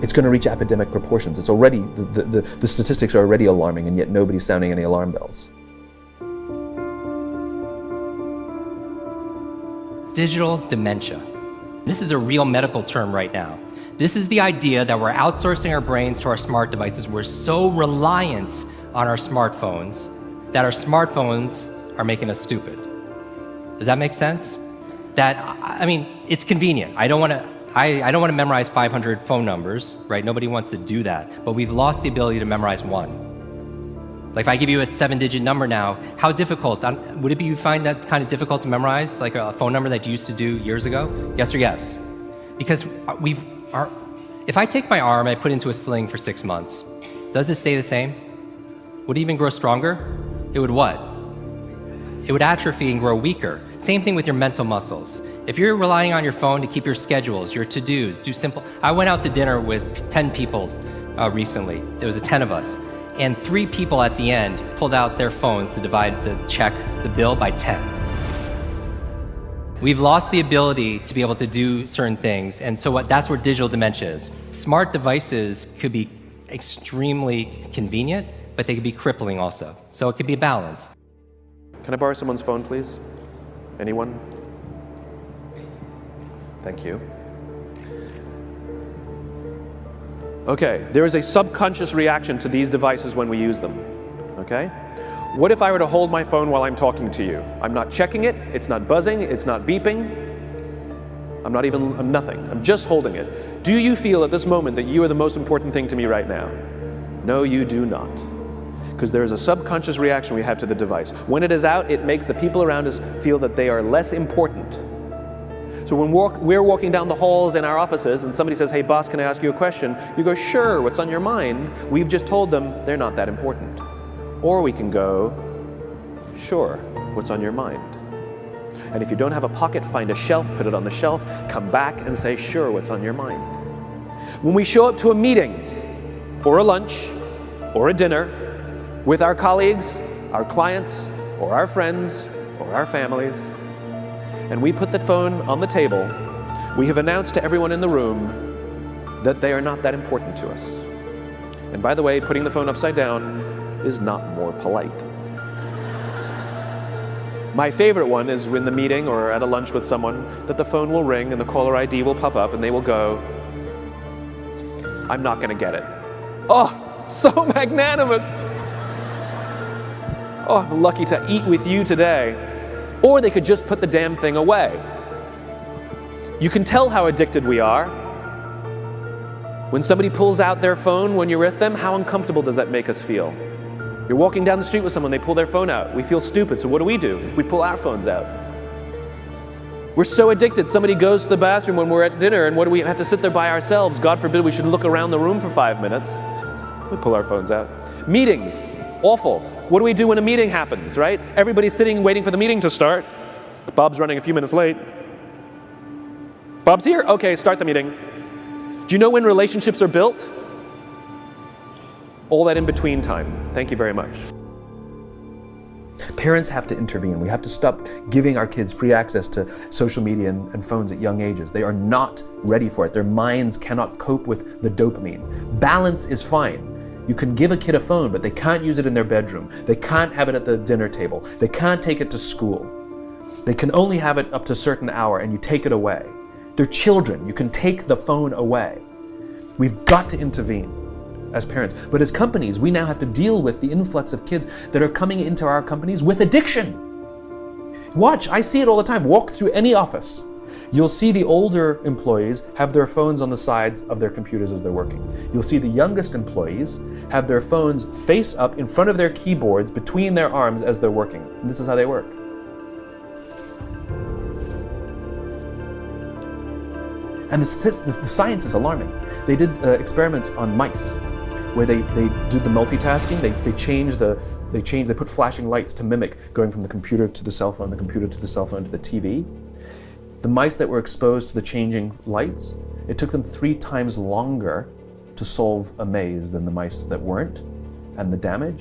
it's going to reach epidemic proportions. It's already, the statistics are already alarming, and yet nobody's sounding any alarm bells. Digital dementia. This is a real medical term right now. This is the idea that we're outsourcing our brains to our smart devices. We're so reliant on our smartphones that our smartphones are making us stupid. Does that make sense? I mean, it's convenient. I don't want to memorize 500 phone numbers, right? Nobody wants to do that. But we've lost the ability to memorize one. Like if I give you a 7-digit number now, how difficult? Would it be you find that kind of difficult to memorize, like a phone number that you used to do years ago? Yes or yes? Because if I take my arm and I put it into a sling for 6 months, does it stay the same? Would it even grow stronger? It would what? It would atrophy and grow weaker. Same thing with your mental muscles. If you're relying on your phone to keep your schedules, your to-dos, do simple. I went out to dinner with 10 people recently. There was 10 of us. And 3 people at the end pulled out their phones to divide the bill by 10. We've lost the ability to be able to do certain things, and so that's where digital dementia is. Smart devices could be extremely convenient, but they could be crippling also. So it could be a balance. Can I borrow someone's phone, please? Anyone? Thank you. Okay, there is a subconscious reaction to these devices when we use them, okay? What if I were to hold my phone while I'm talking to you? I'm not checking it, it's not buzzing, it's not beeping. I'm nothing, I'm just holding it. Do you feel at this moment that you are the most important thing to me right now? No, you do not. Because there is a subconscious reaction we have to the device. When it is out, it makes the people around us feel that they are less important. So when we're walking down the halls in our offices and somebody says, hey boss, can I ask you a question? You go, sure, what's on your mind? We've just told them they're not that important. Or we can go, sure, what's on your mind? And if you don't have a pocket, find a shelf, put it on the shelf, come back and say, sure, what's on your mind? When we show up to a meeting, or a lunch, or a dinner, with our colleagues, our clients, or our friends, or our families, and we put the phone on the table, we have announced to everyone in the room that they are not that important to us. And by the way, putting the phone upside down is not more polite. My favorite one is in the meeting or at a lunch with someone that the phone will ring and the caller ID will pop up and they will go, I'm not gonna get it. Oh, so magnanimous. Oh, I'm lucky to eat with you today. Or they could just put the damn thing away. You can tell how addicted we are. When somebody pulls out their phone when you're with them, how uncomfortable does that make us feel? You're walking down the street with someone, they pull their phone out. We feel stupid, so what do? We pull our phones out. We're so addicted. Somebody goes to the bathroom when we're at dinner, and what do we have to sit there by ourselves? God forbid we should look around the room for 5 minutes. We pull our phones out. Meetings, awful. What do we do when a meeting happens, right? Everybody's sitting waiting for the meeting to start. Bob's running a few minutes late. Bob's here? Okay, start the meeting. Do you know when relationships are built? All that in between time. Thank you very much. Parents have to intervene. We have to stop giving our kids free access to social media and phones at young ages. They are not ready for it. Their minds cannot cope with the dopamine. Balance is fine. You can give a kid a phone, but they can't use it in their bedroom. They can't have it at the dinner table. They can't take it to school. They can only have it up to a certain hour, and you take it away. They're children. You can take the phone away. We've got to intervene as parents. But as companies, we now have to deal with the influx of kids that are coming into our companies with addiction. Watch, I see it all the time. Walk through any office. You'll see the older employees have their phones on the sides of their computers as they're working. You'll see the youngest employees have their phones face up in front of their keyboards between their arms as they're working. And this is how they work. And the science is alarming. They did experiments on mice where they did the multitasking. They put flashing lights to mimic going from the computer to the cell phone, the computer to the cell phone to the TV. The mice that were exposed to the changing lights, it took them 3 times longer to solve a maze than the mice that weren't, and the damage